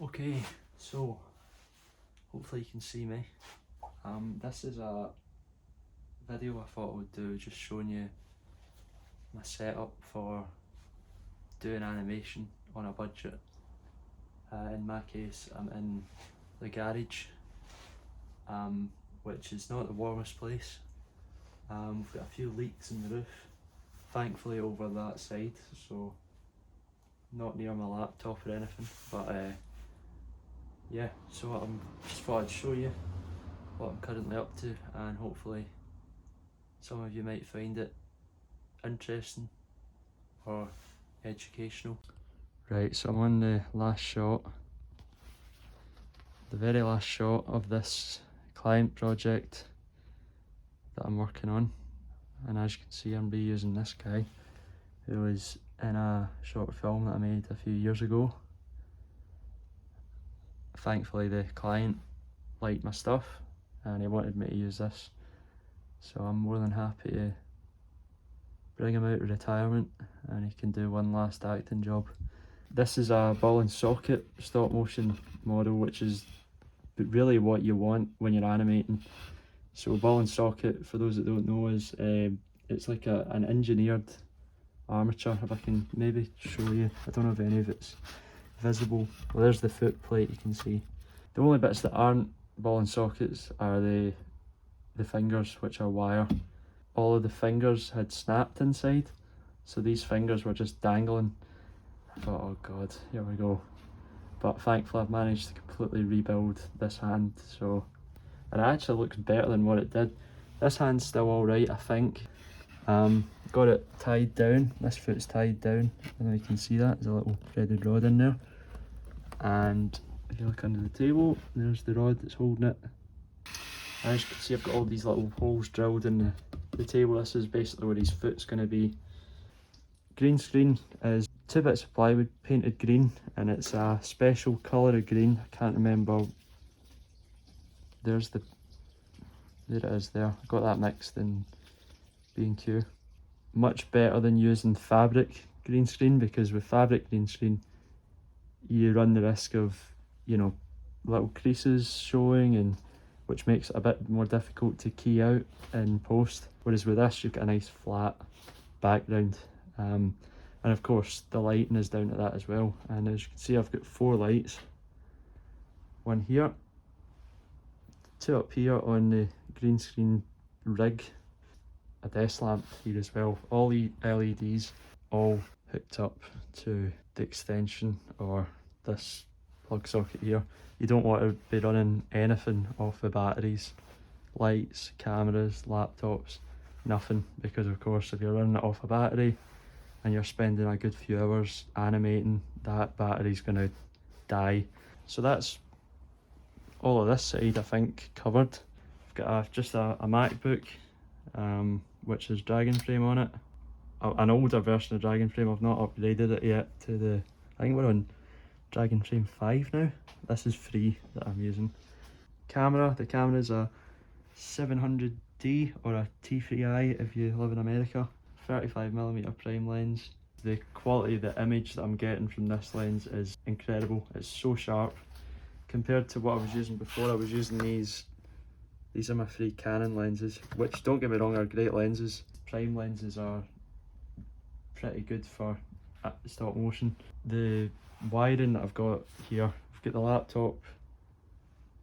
Okay, so hopefully you can see me. This is a video I thought I would do, just showing you my setup for doing animation on a budget. In my case, I'm in the garage, which is not the warmest place. We've got a few leaks in the roof, thankfully over that side, so not near my laptop or anything, but yeah, so I'm just thought I'd show you what I'm currently up to, and hopefully some of you might find it interesting or educational. Right, so I'm on the last shot, the very last shot of this client project that I'm working on, and as you can see I'm reusing this guy who was in a short film that I made a few years ago. Thankfully the client liked my stuff and he wanted me to use this, so I'm more than happy to bring him out of retirement and he can do one last acting job. This is a ball and socket stop motion model, which is really what you want when you're animating. So ball and socket, for those that don't know, is it's like an engineered armature. If I can maybe show you, I don't know if any of it's visible. Well, there's the foot plate, you can see. The only bits that aren't ball and sockets are the fingers, which are wire. All of the fingers had snapped inside, so these fingers were just dangling. I thought, oh god, here we go. But thankfully I've managed to completely rebuild this hand, so, and it actually looks better than what it did. This hand's still alright, I think. Got it tied down, this foot's tied down, and you can see that, there's a little threaded rod in there. And if you look under the table, there's the rod that's holding it. As you can see, I've got all these little holes drilled in the table. This is basically where his foot's going to be. Green screen is 2 bits of plywood painted green, and it's a special colour of green. I can't remember. There it is there. I got that mixed in B&Q. Much better than using fabric green screen, because with fabric green screen you run the risk of, you know, little creases showing, and which makes it a bit more difficult to key out in post. Whereas with this you've got a nice flat background. And of course the lighting is down to that as well, and as you can see I've got 4 lights, one here, 2 up here on the green screen rig, a desk lamp here as well, all the LEDs all hooked up to the extension or this plug socket here. You don't want to be running anything off the batteries, lights, cameras, laptops, nothing, because of course if you're running it off a battery and you're spending a good few hours animating, that battery's going to die. So that's all of this side I think covered. I've got just a MacBook which has Dragon Frame on it, an older version of Dragon Frame. I've not upgraded it yet to the, I think we're on Dragon Frame 5 now. This is free that I'm using. Camera, the camera is a 700D or a T3i if you live in America. 35mm prime lens. The quality of the image that I'm getting from this lens is incredible. It's so sharp. Compared to what I was using before, I was using these are my 3 Canon lenses, which, don't get me wrong, are great lenses. Prime lenses are pretty good for stop motion. The wiring that I've got here, I've got the laptop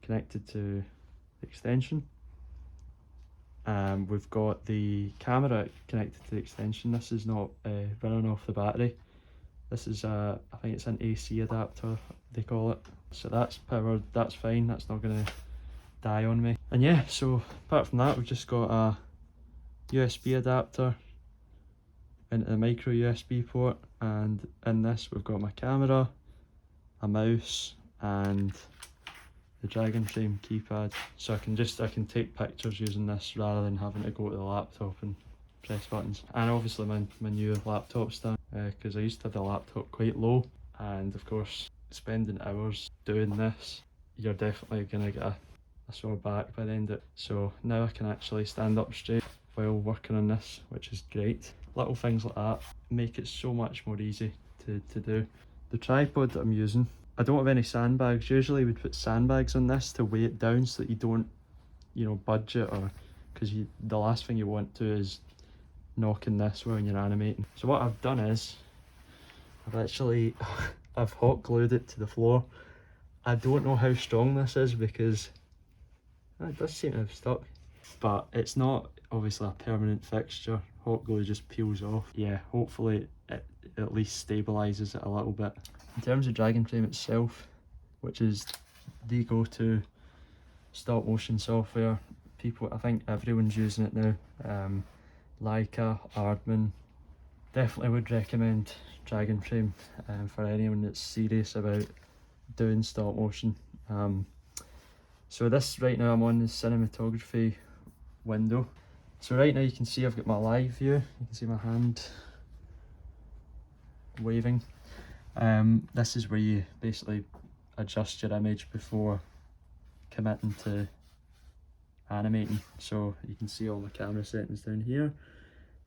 connected to the extension. We've got the camera connected to the extension. This is not running off the battery. This is I think it's an AC adapter they call it. So that's powered, that's fine, that's not going to die on me. And yeah, so apart from that we've just got a USB adapter into the micro USB port, and in this we've got my camera, a mouse and the Dragon Frame keypad, so I can take pictures using this rather than having to go to the laptop and press buttons. And obviously my new laptop stand, because I used to have the laptop quite low, and of course spending hours doing this, you're definitely gonna get a sore back by the end of it. So now I can actually stand up straight while working on this, which is great. Little things like that make it so much more easy to do. The tripod that I'm using, I don't have any sandbags. Usually we'd put sandbags on this to weigh it down so that you don't, you know, budge it, or because the last thing you want to is knocking this when you're animating. So what I've done is I've hot glued it to the floor. I don't know how strong this is because it does seem to have stuck, but it's not obviously a permanent fixture. Hot glue just peels off. Yeah, hopefully it at least stabilises it a little bit. In terms of Dragon Frame itself, which is the go-to stop motion software, I think everyone's using it now. Leica, Aardman, definitely would recommend Dragon Frame for anyone that's serious about doing stop motion. So this, right now I'm on the cinematography window. So right now you can see I've got my live view, you can see my hand waving. This is where you basically adjust your image before committing to animating. So you can see all my camera settings down here.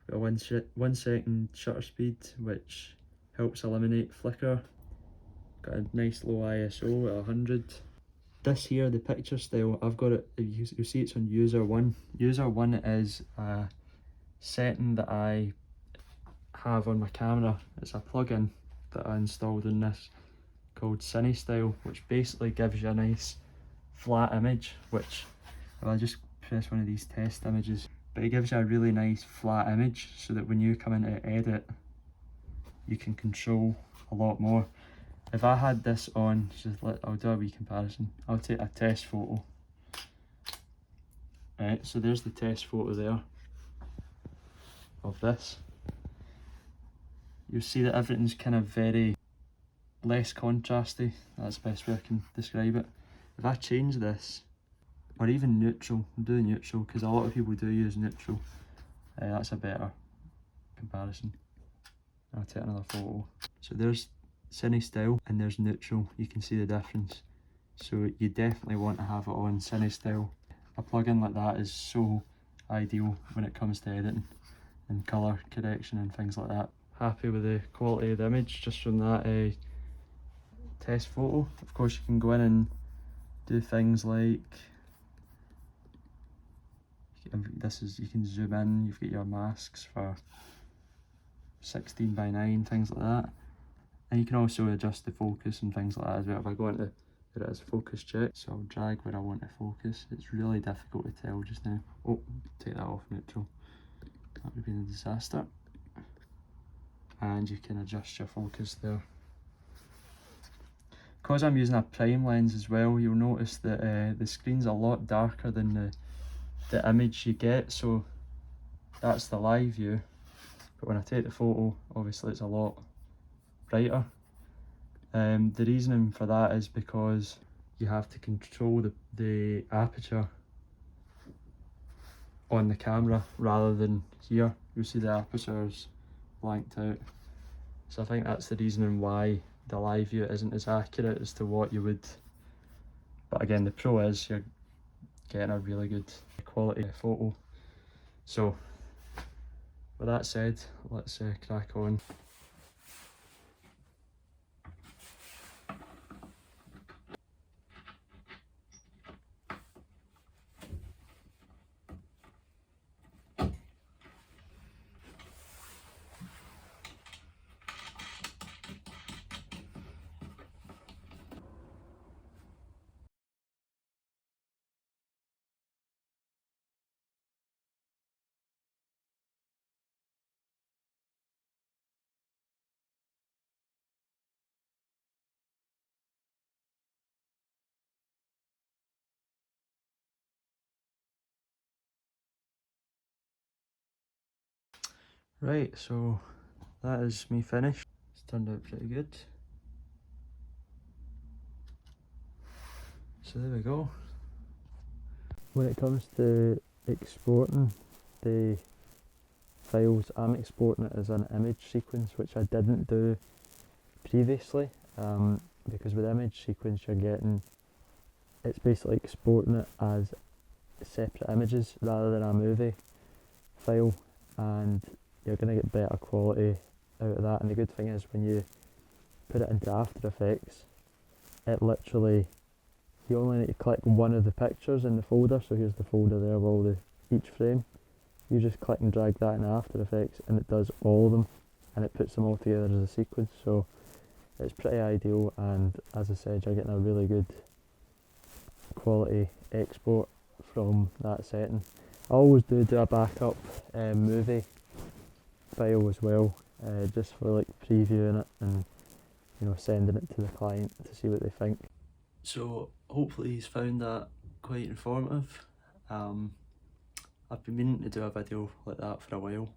Got a 1 second shutter speed, which helps eliminate flicker. Got a nice low ISO at 100. This here, the picture style, I've got it, you'll see it's on user 1. User 1 is a setting that I have on my camera. It's a plugin that I installed in this called CineStyle, which basically gives you a nice flat image, which if I just press one of these test images, but it gives you a really nice flat image so that when you come into edit, you can control a lot more. If I had this on, I'll do a wee comparison. I'll take a test photo. Right, so there's the test photo there of this. You'll see that everything's kind of very less contrasty. That's the best way I can describe it. If I change this, or even neutral, I'll do neutral because a lot of people do use neutral. That's a better comparison. I'll take another photo. So there's CineStyle and there's neutral. You can see the difference. So you definitely want to have it on CineStyle. A plugin like that is so ideal when it comes to editing and colour correction and things like that. Happy with the quality of the image just from that test photo. Of course you can go in and do things like you can zoom in, you've got your masks for 16:9, things like that. And you can also adjust the focus and things like that as well. If I go into it as focus check, so I'll drag where I want to focus. It's really difficult to tell just now. Oh, take that off neutral. That would have been a disaster. And you can adjust your focus there. Because I'm using a prime lens as well, you'll notice that the screen's a lot darker than the image you get. So that's the live view. But when I take the photo, obviously it's a lot brighter. The reasoning for that is because you have to control the aperture on the camera rather than here. You'll see the aperture is blanked out. So I think that's the reasoning why the live view isn't as accurate as to what you would. But again, the pro is you're getting a really good quality photo. So with that said, let's crack on. Right, so that is me finished. It's turned out pretty good. So there we go. When it comes to exporting the files, I'm exporting it as an image sequence, which I didn't do previously, because with image sequence it's basically exporting it as separate images rather than a movie file, and you're going to get better quality out of that. And the good thing is when you put it into After Effects, it literally, you only need to click one of the pictures in the folder. So here's the folder there of all each frame. You just click and drag that in After Effects and it does all of them, and it puts them all together as a sequence. So it's pretty ideal, and as I said, you're getting a really good quality export from that setting. I always do a backup movie file as well, just for like previewing it and sending it to the client to see what they think. So hopefully he's found that quite informative. I've been meaning to do a video like that for a while,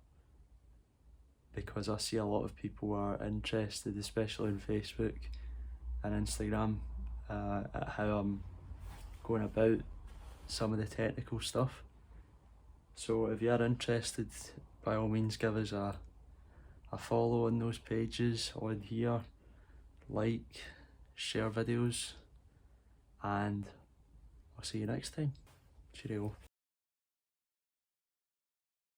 because I see a lot of people are interested, especially on Facebook and Instagram, at how I'm going about some of the technical stuff. So if you are interested, by all means give us a follow on those pages on here, like, share videos, and I'll see you next time. Cheerio.